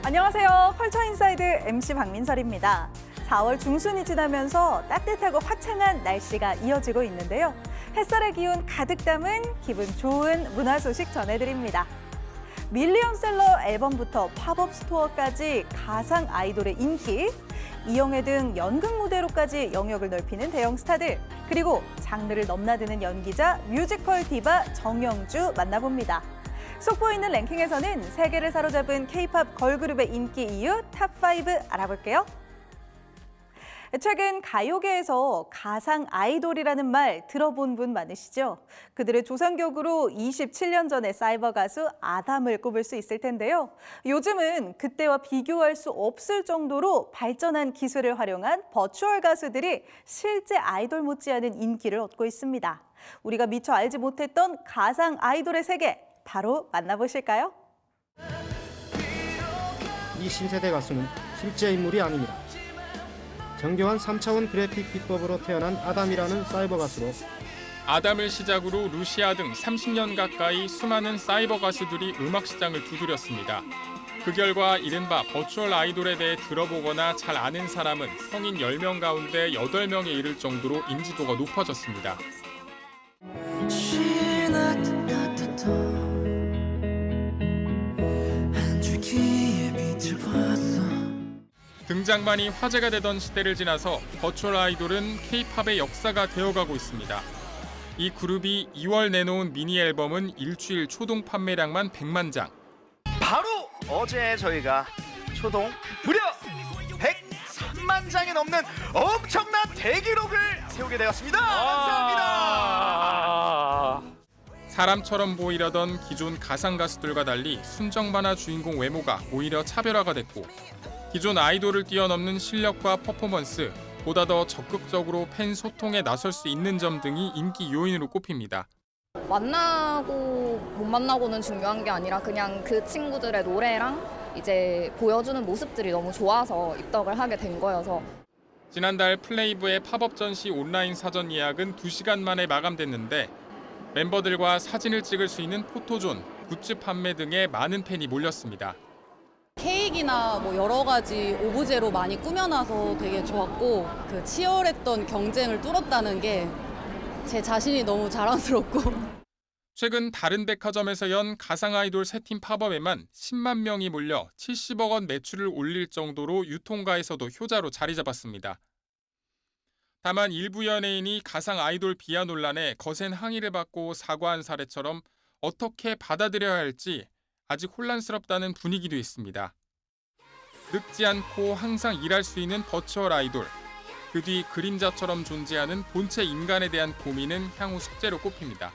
안녕하세요. 컬처인사이드 MC 박민설입니다. 4월 중순이 지나면서 따뜻하고 화창한 날씨가 이어지고 있는데요. 햇살의 기운 가득 담은 기분 좋은 문화 소식 전해드립니다. 밀리언셀러 앨범부터 팝업 스토어까지 가상 아이돌의 인기, 이영애 등 연극 무대로까지 영역을 넓히는 대형 스타들, 그리고 장르를 넘나드는 연기자 뮤지컬 디바 정영주 만나봅니다. 속보이는 랭킹에서는 세계를 사로잡은 K-팝 걸그룹의 인기 이유 탑5 알아볼게요. 최근 가요계에서 가상 아이돌이라는 말 들어본 분 많으시죠? 그들의 조상격으로 27년 전의 사이버 가수 아담을 꼽을 수 있을 텐데요. 요즘은 그때와 비교할 수 없을 정도로 발전한 기술을 활용한 버추얼 가수들이 실제 아이돌 못지않은 인기를 얻고 있습니다. 우리가 미처 알지 못했던 가상 아이돌의 세계, 바로 만나보실까요? 이 신세대 가수는 실제 인물이 아닙니다. 정교한 3차원 그래픽 기법으로 태어난 아담이라는 사이버 가수로 아담을 시작으로 루시아 등 30년 가까이 수많은 사이버 가수들이 음악 시장을 두드렸습니다. 그 결과 이른바 버추얼 아이돌에 대해 들어보거나 잘 아는 사람은 성인 10명 가운데 8명에 이를 정도로 인지도가 높아졌습니다. 등장만이 화제가 되던 시대를 지나서 버추얼 아이돌은 K-팝의 역사가 되어가고 있습니다. 이 그룹이 2월 내놓은 미니 앨범은 일주일 초동 판매량만 100만 장. 바로 어제 저희가 초동 무려 103만 장이 넘는 엄청난 대기록을 세우게 되었습니다. 감사합니다. 사람처럼 보이려던 기존 가상 가수들과 달리 순정 만화 주인공 외모가 오히려 차별화가 됐고, 기존 아이돌을 뛰어넘는 실력과 퍼포먼스, 보다 더 적극적으로 팬 소통에 나설 수 있는 점 등이 인기 요인으로 꼽힙니다. 만나고 못 만나고는 중요한 게 아니라 그냥 그 친구들의 노래랑 이제 보여주는 모습들이 너무 좋아서 입덕을 하게 된 거여서. 지난달 플레이브의 팝업 전시 온라인 사전 예약은 2시간 만에 마감됐는데, 멤버들과 사진을 찍을 수 있는 포토존, 굿즈 판매 등에 많은 팬이 몰렸습니다. 케이크나 뭐 여러 가지 오브제로 많이 꾸며놔서 되게 좋았고, 그 치열했던 경쟁을 뚫었다는 게 제 자신이 너무 자랑스럽고. 최근 다른 백화점에서 연 가상 아이돌 새 팀 팝업에만 10만 명이 몰려 70억 원 매출을 올릴 정도로 유통가에서도 효자로 자리 잡았습니다. 다만 일부 연예인이 가상 아이돌 비하 논란에 거센 항의를 받고 사과한 사례처럼 어떻게 받아들여야 할지 아직 혼란스럽다는 분위기도 있습니다. 늙지 않고 항상 일할 수 있는 버추얼 아이돌. 그 뒤 그림자처럼 존재하는 본체 인간에 대한 고민은 향후 숙제로 꼽힙니다.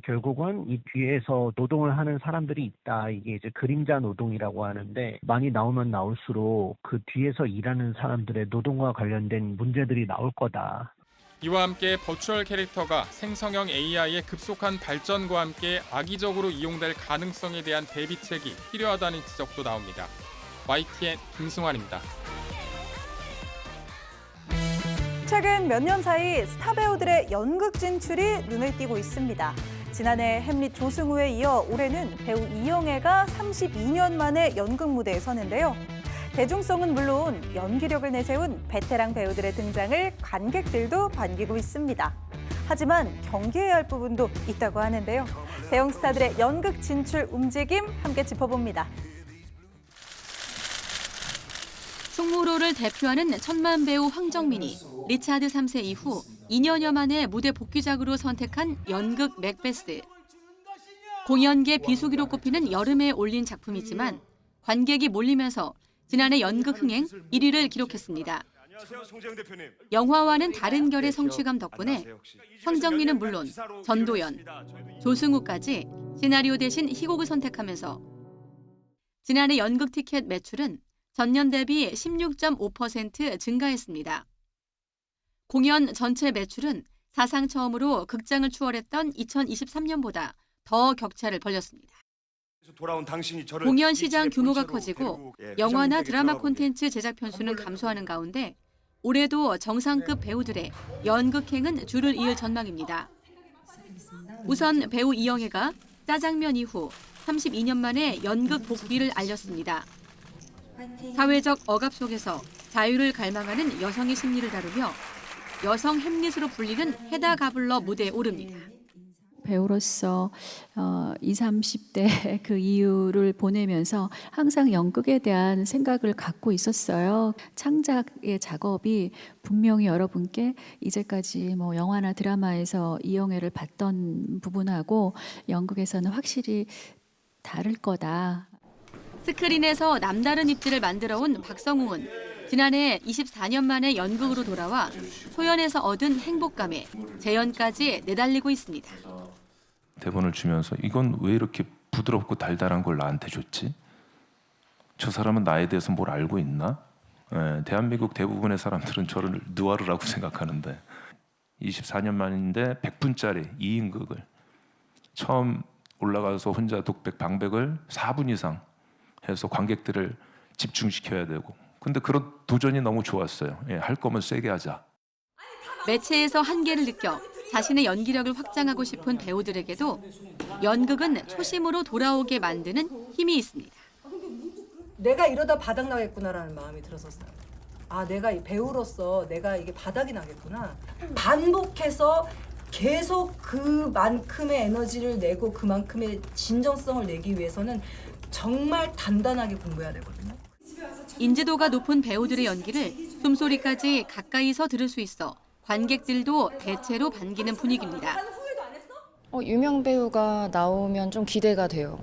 결국은 이 뒤에서 노동을 하는 사람들이 있다. 이게 이제 그림자 노동이라고 하는데, 많이 나오면 나올수록 그 뒤에서 일하는 사람들의 노동과 관련된 문제들이 나올 거다. 이와 함께 버추얼 캐릭터가 생성형 AI의 급속한 발전과 함께 악의적으로 이용될 가능성에 대한 대비책이 필요하다는 지적도 나옵니다. YTN 김승환입니다. 최근 몇 년 사이 스타 배우들의 연극 진출이 눈에 띄고 있습니다. 지난해 햄릿 조승우에 이어 올해는 배우 이영애가 32년 만에 연극 무대에 서는데요. 대중성은 물론 연기력을 내세운 베테랑 배우들의 등장을 관객들도 반기고 있습니다. 하지만 경계해야 할 부분도 있다고 하는데요. 대형 스타들의 연극 진출 움직임 함께 짚어봅니다. 송무로를 대표하는 천만 배우 황정민이 리차드 3세 이후 2년여 만에 무대 복귀작으로 선택한 연극 맥베스. 공연계 비수기로 꼽히는 여름에 올린 작품이지만 관객이 몰리면서 지난해 연극 흥행 1위를 기록했습니다. 영화와는 다른 결의 성취감 덕분에 황정민은 물론 전도연, 조승우까지 시나리오 대신 희곡을 선택하면서 지난해 연극 티켓 매출은 전년 대비 16.5% 증가했습니다. 공연 전체 매출은 사상 처음으로 극장을 추월했던 2023년보다 더 격차를 벌렸습니다. 공연 시장 규모가 커지고 영화나 드라마 콘텐츠 제작 편수는 감소하는 가운데 올해도 정상급 배우들의 연극행은 줄을 이을 전망입니다. 우선 배우 이영애가 짜장면 이후 32년 만에 연극 복귀를 알렸습니다. 사회적 억압 속에서 자유를 갈망하는 여성의 심리를 다루며 여성 햄릿으로 불리는 헤다 가블러 무대에 오릅니다. 배우로서 20, 30대 그 이후를 보내면서 항상 연극에 대한 생각을 갖고 있었어요. 창작의 작업이 분명히 여러분께 이제까지 뭐 영화나 드라마에서 이영애를 봤던 부분하고 연극에서는 확실히 다를 거다. 스크린에서 남다른 입지를 만들어온 박성웅은 지난해 24년 만에 연극으로 돌아와 소연에서 얻은 행복감에 재연까지 내달리고 있습니다. 대본을 주면서 이건 왜 이렇게 부드럽고 달달한 걸 나한테 줬지? 저 사람은 나에 대해서 뭘 알고 있나? 대한민국 대부분의 사람들은 저를 느와르라고 생각하는데 24년 만인데 100분짜리 2인극을 처음 올라가서 혼자 독백 방백을 4분 이상 해서 관객들을 집중시켜야 되고 근데 그런 도전이 너무 좋았어요. 할 거면 세게 하자. 매체에서 한계를 느껴 자신의 연기력을 확장하고 싶은 배우들에게도 연극은 초심으로 돌아오게 만드는 힘이 있습니다. 내가 이러다 바닥 나겠구나라는 마음이 들었었어요. 아, 내가 이 배우로서 내가 이게 바닥이 나겠구나. 반복해서 계속 그만큼의 에너지를 내고 그만큼의 진정성을 내기 위해서는 정말 단단하게 공부해야 되거든요. 인지도가 높은 배우들의 연기를 숨소리까지 가까이서 들을 수 있어 관객들도 대체로 반기는 분위기입니다. 유명 배우가 나오면 좀 기대가 돼요.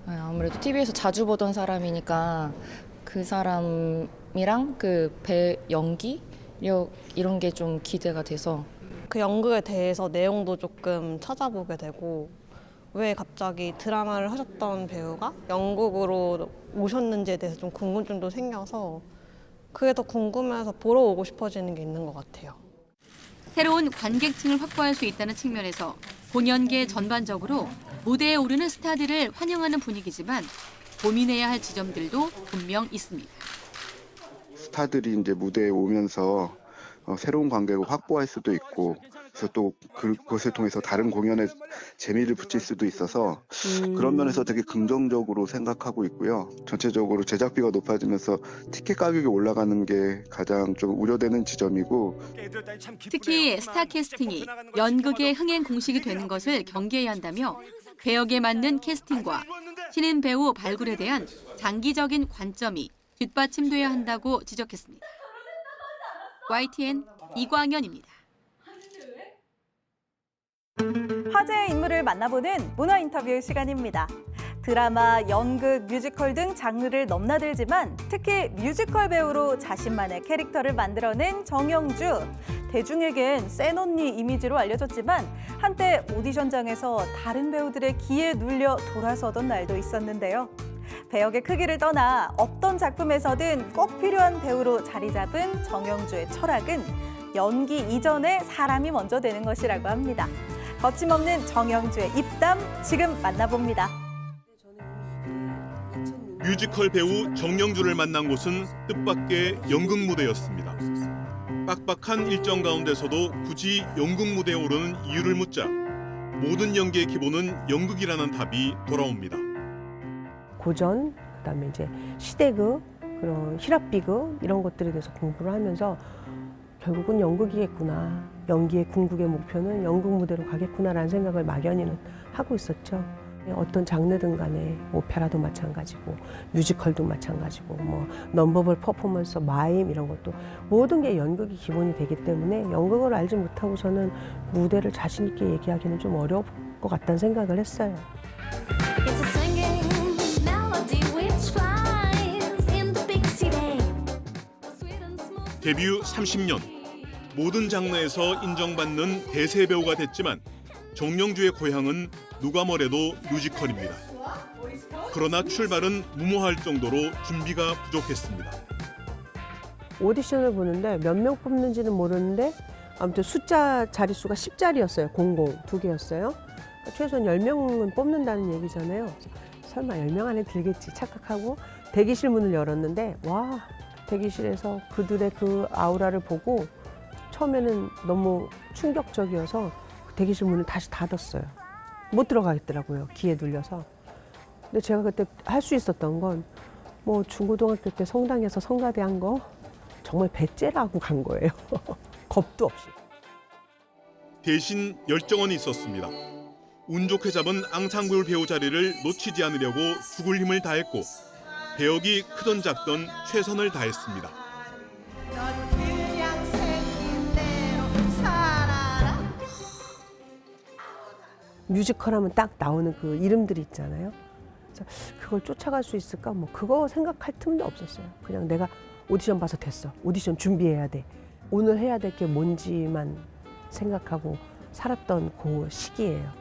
아무래도 TV에서 자주 보던 사람이니까 그 사람이랑 그 연기력 이런 게 좀 기대가 돼서 그 연극에 대해서 내용도 조금 찾아보게 되고 왜 갑자기 드라마를 하셨던 배우가 연극으로 오셨는지에 대해서 좀 궁금증도 생겨서 그게 더 궁금해서 보러 오고 싶어지는 게 있는 것 같아요. 새로운 관객층을 확보할 수 있다는 측면에서 공연계 전반적으로 무대에 오르는 스타들을 환영하는 분위기지만 고민해야 할 지점들도 분명 있습니다. 스타들이 이제 무대에 오면서 새로운 관객을 확보할 수도 있고 그래서 또 그것을 통해서 다른 공연에 재미를 붙일 수도 있어서 그런 면에서 되게 긍정적으로 생각하고 있고요. 전체적으로 제작비가 높아지면서 티켓 가격이 올라가는 게 가장 좀 우려되는 지점이고 특히 스타 캐스팅이 연극의 흥행 공식이 되는 것을 경계해야 한다며 배역에 맞는 캐스팅과 신인 배우 발굴에 대한 장기적인 관점이 뒷받침돼야 한다고 지적했습니다. YTN 이광현입니다. 화제의 인물을 만나보는 문화 인터뷰 시간입니다. 드라마, 연극, 뮤지컬 등 장르를 넘나들지만 특히 뮤지컬 배우로 자신만의 캐릭터를 만들어낸 정영주. 대중에겐 센 언니 이미지로 알려졌지만 한때 오디션장에서 다른 배우들의 기에 눌려 돌아서던 날도 있었는데요. 배역의 크기를 떠나 어떤 작품에서든 꼭 필요한 배우로 자리 잡은 정영주의 철학은 연기 이전에 사람이 먼저 되는 것이라고 합니다. 거침없는 정영주의 입담 지금 만나봅니다. 뮤지컬 배우 정영주를 만난 곳은 뜻밖의 연극 무대였습니다. 빡빡한 일정 가운데서도 굳이 연극 무대에 오르는 이유를 묻자 모든 연기의 기본은 연극이라는 답이 돌아옵니다. 고전, 그다음에 이제 시대극, 그런 희랍비극 이런 것들에 대해서 공부를 하면서 결국은 연극이겠구나. 연기의 궁극의 목표는 연극 무대로 가겠구나라는 생각을 막연히는 하고 있었죠. 어떤 장르든 간에 오페라도 마찬가지고 뮤지컬도 마찬가지고 뭐 넘버벌 퍼포먼스, 마임 이런 것도 모든 게 연극이 기본이 되기 때문에 연극을 알지 못하고서는 무대를 자신 있게 얘기하기는 좀 어려울 것 같다는 생각을 했어요. 데뷔 30년, 모든 장르에서 인정받는 대세 배우가 됐지만 정영주의 고향은 누가 뭐래도 뮤지컬입니다. 그러나 출발은 무모할 정도로 준비가 부족했습니다. 오디션을 보는데 몇 명 뽑는지는 모르는데 아무튼 숫자 자릿수가 10자리였어요. 00, 2개였어요. 그러니까 최소한 10명은 뽑는다는 얘기잖아요. 그래서 설마 10명 안에 들겠지 착각하고 대기실 문을 열었는데 와, 대기실에서 그들의 그 아우라를 보고 처음에는 너무 충격적이어서 대기실 문을 다시 닫았어요. 못 들어가겠더라고요. 기에 눌려서. 근데 제가 그때 할 수 있었던 건 뭐 중고등학교 때 성당에서 성가대 한 거 정말 배째라고 간 거예요. 겁도 없이. 대신 열정은 있었습니다. 운 좋게 잡은 앙상블 배우 자리를 놓치지 않으려고 죽을 힘을 다했고 배역이 크던 작던 최선을 다했습니다. 뮤지컬 하면 딱 나오는 그 이름들이 있잖아요. 그래서 그걸 쫓아갈 수 있을까? 뭐 그거 생각할 틈도 없었어요. 그냥 내가 오디션 봐서 됐어. 오디션 준비해야 돼. 오늘 해야 될 게 뭔지만 생각하고 살았던 그 시기예요.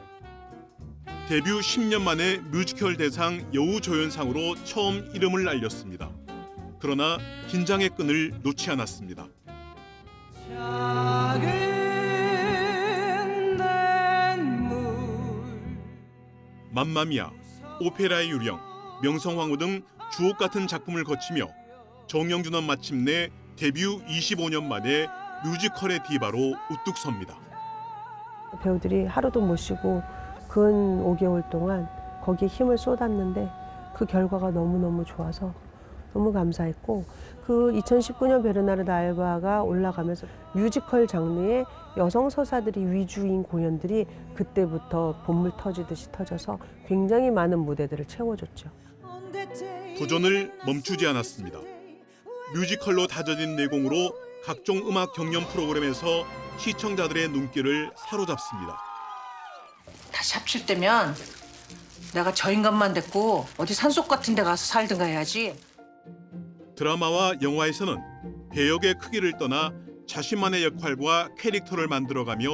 데뷔 10년 만에 뮤지컬 대상 여우조연상으로 처음 이름을 알렸습니다. 그러나 긴장의 끈을 놓지 않았습니다. 맘마미아, 오페라의 유령, 명성황후 등 주옥 같은 작품을 거치며 정영준은 마침내 데뷔 25년 만에 뮤지컬의 디바로 우뚝 섭니다. 배우들이 하루도 못 쉬고 근 5개월 동안 거기에 힘을 쏟았는데 그 결과가 너무너무 좋아서 너무 감사했고 그 2019년 베르나르드 알바가 올라가면서 뮤지컬 장르의 여성 서사들이 위주인 공연들이 그때부터 본물 터지듯이 터져서 굉장히 많은 무대들을 채워줬죠. 도전을 멈추지 않았습니다. 뮤지컬로 다져진 내공으로 각종 음악 경연 프로그램에서 시청자들의 눈길을 사로잡습니다. 다시 합칠 때면 내가 저 인간만 됐고 어디 산속 같은 데 가서 살든가 해야지. 드라마와 영화에서는 배역의 크기를 떠나 자신만의 역할과 캐릭터를 만들어가며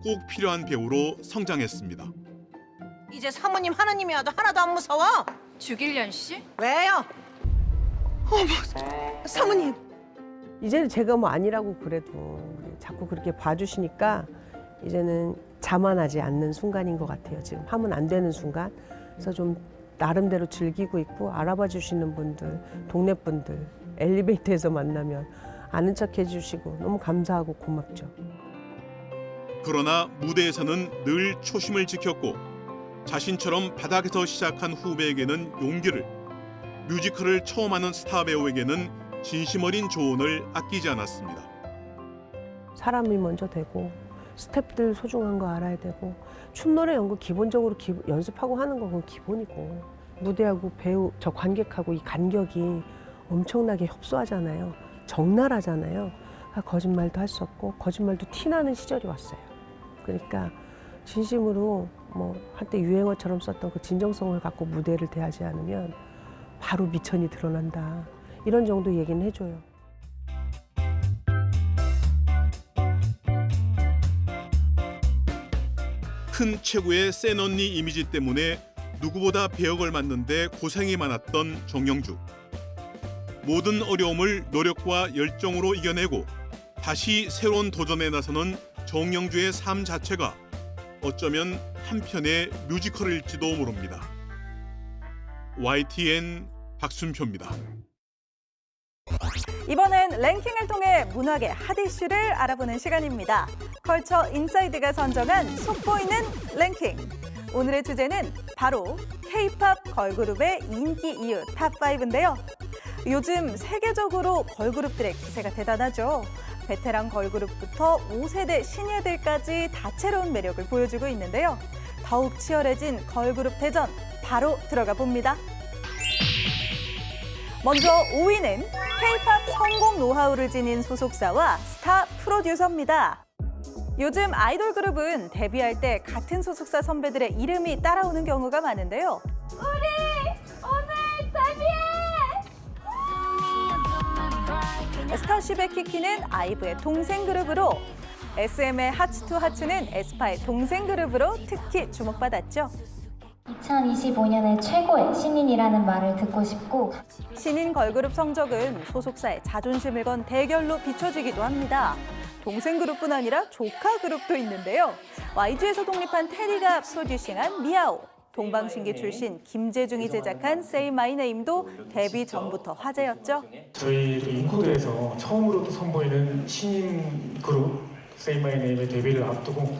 꼭 필요한 배우로 성장했습니다. 이제 사모님 하느님이 와도 하나도 안 무서워? 주길련 씨? 왜요? 어머, 사모님. 이제는 제가 뭐 아니라고 그래도 자꾸 그렇게 봐주시니까 이제는 자만하지 않는 순간인 것 같아요. 지금 하면 안 되는 순간. 그래서 좀 나름대로 즐기고 있고 알아봐 주시는 분들, 동네 분들, 엘리베이터에서 만나면 아는 척 해주시고 너무 감사하고 고맙죠. 그러나 무대에서는 늘 초심을 지켰고 자신처럼 바닥에서 시작한 후배에게는 용기를, 뮤지컬을 처음 하는 스타 배우에게는 진심 어린 조언을 아끼지 않았습니다. 사람이 먼저 되고 스태프들 소중한 거 알아야 되고 춤, 노래, 연극 기본적으로 연습하고 하는 건 그건 기본이고 무대하고 배우, 저 관객하고 이 간격이 엄청나게 협소하잖아요. 적나라하잖아요. 거짓말도 할 수 없고 거짓말도 티나는 시절이 왔어요. 그러니까 진심으로 뭐 한때 유행어처럼 썼던 그 진정성을 갖고 무대를 대하지 않으면 바로 미천이 드러난다. 이런 정도 얘기는 해줘요. 큰 체구의 센 언니 이미지 때문에 누구보다 배역을 맡는데 고생이 많았던 정영주. 모든 어려움을 노력과 열정으로 이겨내고 다시 새로운 도전에 나서는 정영주의 삶 자체가 어쩌면 한편의 뮤지컬일지도 모릅니다. YTN 박순표입니다. 이번엔 랭킹을 통해 문학의 핫 이슈를 알아보는 시간입니다. 컬처 인사이드가 선정한 속보이는 랭킹. 오늘의 주제는 바로 K-팝 걸그룹의 인기 이유 탑5인데요. 요즘 세계적으로 걸그룹들의 기세가 대단하죠. 베테랑 걸그룹부터 5세대 시니어들까지 다채로운 매력을 보여주고 있는데요. 더욱 치열해진 걸그룹 대전 바로 들어가 봅니다. 먼저 5위는 K-팝 성공 노하우를 지닌 소속사와 스타 프로듀서입니다. 요즘 아이돌 그룹은 데뷔할 때 같은 소속사 선배들의 이름이 따라오는 경우가 많은데요. 우리 오늘 데뷔해! 스타쉽의 키키는 아이브의 동생 그룹으로, SM의 하츠투하츠는 에스파의 동생 그룹으로 특히 주목받았죠. 2025년의 최고의 신인이라는 말을 듣고 싶고 신인 걸그룹 성적은 소속사의 자존심을 건 대결로 비춰지기도 합니다. 동생 그룹뿐 아니라 조카 그룹도 있는데요. YG에서 독립한 테리가 프로듀싱한 미아오, 동방신기 출신 김재중이 제작한 Say My Name도 데뷔 전부터 화제였죠. 저희 인코드에서 처음으로 선보이는 신인 그룹 Say My Name의 데뷔를 앞두고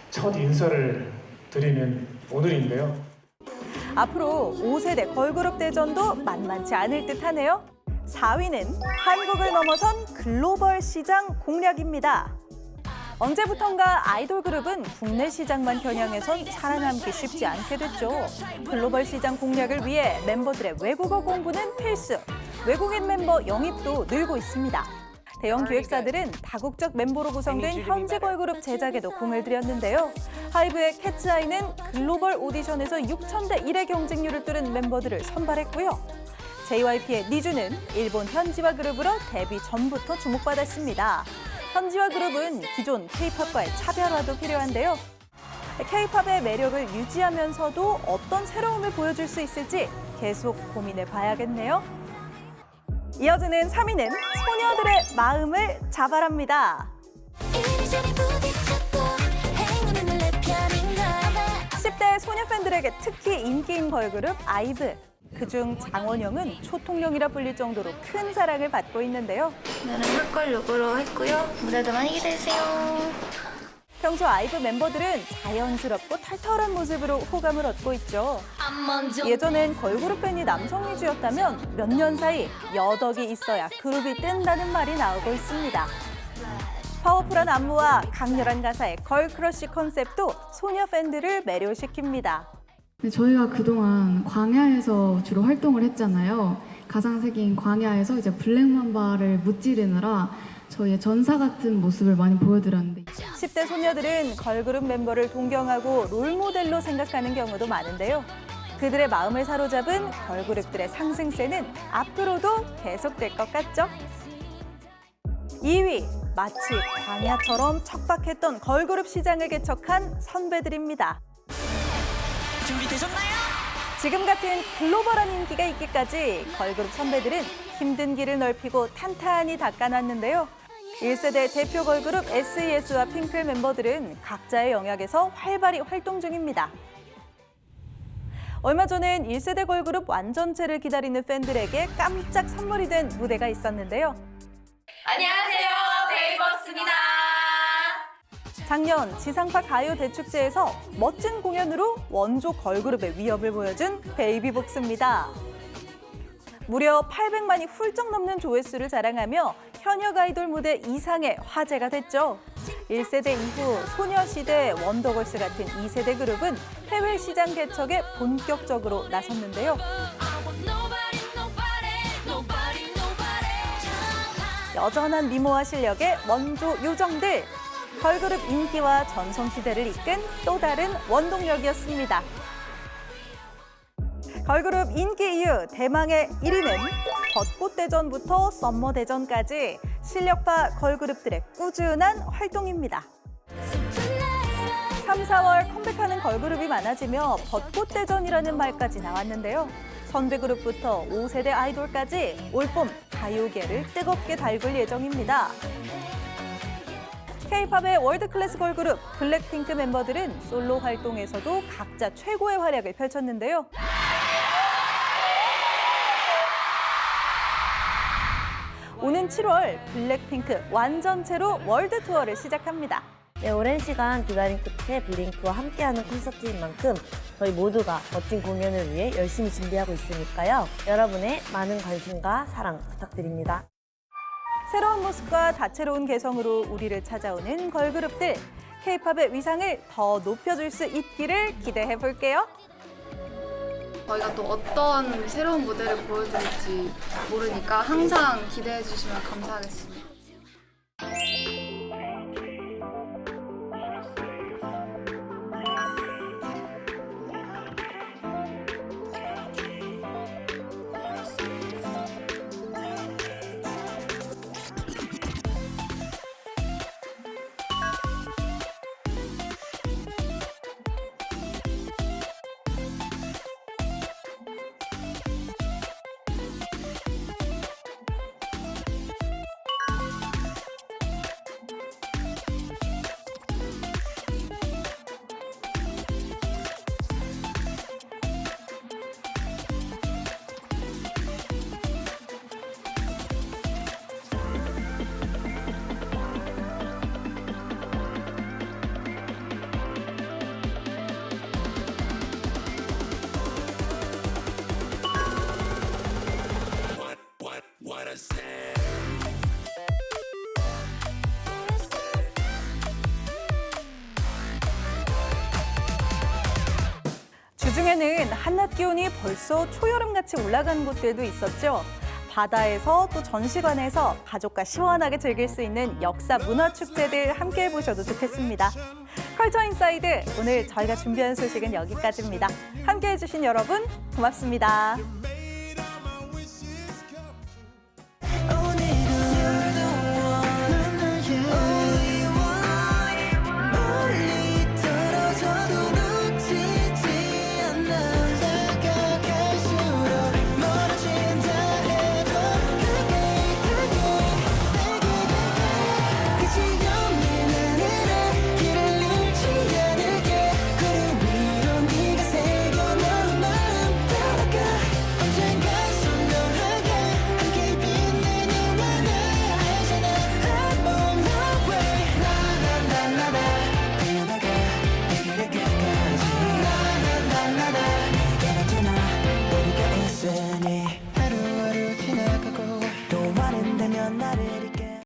첫 인사를 드리는 오늘인데요. 앞으로 5세대 걸그룹 대전도 만만치 않을 듯하네요. 4위는 한국을 넘어선 글로벌 시장 공략입니다. 언제부턴가 아이돌 그룹은 국내 시장만 겨냥해선 살아남기 쉽지 않게 됐죠. 글로벌 시장 공략을 위해 멤버들의 외국어 공부는 필수. 외국인 멤버 영입도 늘고 있습니다. 대형 기획사들은 다국적 멤버로 구성된 현지 걸그룹 제작에도 공을 들였는데요. 하이브의 캐츠아이는 글로벌 오디션에서 6,000대 1의 경쟁률을 뚫은 멤버들을 선발했고요. JYP의 니주는 일본 현지화 그룹으로 데뷔 전부터 주목받았습니다. 현지화 그룹은 기존 K-팝과의 차별화도 필요한데요. K-팝의 매력을 유지하면서도 어떤 새로움을 보여줄 수 있을지 계속 고민해 봐야겠네요. 이어지는 3위는 소녀들의 마음을 잡아랍니다. 10대 소녀 팬들에게 특히 인기인 걸그룹 아이브. 그중 장원영은 초통령이라 불릴 정도로 큰 사랑을 받고 있는데요. 오늘은 헐걸 룩으로 했고요. 무대도 많이 기대해주세요. 평소 아이브 멤버들은 자연스럽고 털털한 모습으로 호감을 얻고 있죠. 예전엔 걸그룹 팬이 남성 위주였다면 몇 년 사이 여덕이 있어야 그룹이 뜬다는 말이 나오고 있습니다. 파워풀한 안무와 강렬한 가사의 걸크러쉬 컨셉도 소녀 팬들을 매료시킵니다. 저희가 그동안 광야에서 주로 활동을 했잖아요. 가상세계인 광야에서 이제 블랙맘바를 무찌르느라 저희의 전사 같은 모습을 많이 보여드렸는데 10대 소녀들은 걸그룹 멤버를 동경하고 롤모델로 생각하는 경우도 많은데요. 그들의 마음을 사로잡은 걸그룹들의 상승세는 앞으로도 계속될 것 같죠? 2위, 마치 광야처럼 척박했던 걸그룹 시장을 개척한 선배들입니다. 준비되셨나요? 지금 같은 글로벌한 인기가 있기까지 걸그룹 선배들은 힘든 길을 넓히고 탄탄히 닦아놨는데요. 1세대 대표 걸그룹 SES와 핑클 멤버들은 각자의 영역에서 활발히 활동 중입니다. 얼마 전엔 1세대 걸그룹 완전체를 기다리는 팬들에게 깜짝 선물이 된 무대가 있었는데요. 안녕하세요, 베이버스입니다. 작년 지상파 가요 대축제에서 멋진 공연으로 원조 걸그룹의 위협을 보여준 베이비복스입니다. 무려 800만이 훌쩍 넘는 조회수를 자랑하며 현역 아이돌 무대 이상의 화제가 됐죠. 1세대 이후 소녀시대, 원더걸스 같은 2세대 그룹은 해외 시장 개척에 본격적으로 나섰는데요. 여전한 미모와 실력의 원조 요정들. 걸그룹 인기와 전성시대를 이끈 또 다른 원동력이었습니다. 걸그룹 인기 이유 대망의 1위는 벚꽃대전부터 썸머대전까지 실력파 걸그룹들의 꾸준한 활동입니다. 3, 4월 컴백하는 걸그룹이 많아지며 벚꽃대전이라는 말까지 나왔는데요. 선배그룹부터 5세대 아이돌까지 올봄 가요계를 뜨겁게 달굴 예정입니다. K-팝의 월드클래스 걸그룹 블랙핑크 멤버들은 솔로 활동에서도 각자 최고의 활약을 펼쳤는데요. 오는 7월 블랙핑크 완전체로 월드 투어를 시작합니다. 네, 오랜 시간 기다린 끝에 블링크와 함께하는 콘서트인 만큼 저희 모두가 멋진 공연을 위해 열심히 준비하고 있으니까요. 여러분의 많은 관심과 사랑 부탁드립니다. 새로운 모습과 다채로운 개성으로 우리를 찾아오는 걸그룹들. K-팝의 위상을 더 높여줄 수 있기를 기대해 볼게요. 저희가 또 어떤 새로운 무대를 보여드릴지 모르니까 항상 기대해 주시면 감사하겠습니다. 주중에는 한낮 기온이 벌써 초여름같이 올라간 곳들도 있었죠. 바다에서 또 전시관에서 가족과 시원하게 즐길 수 있는 역사 문화 축제들 함께 해보셔도 좋겠습니다. 컬처 인사이드, 오늘 저희가 준비한 소식은 여기까지입니다. 함께 해주신 여러분 고맙습니다.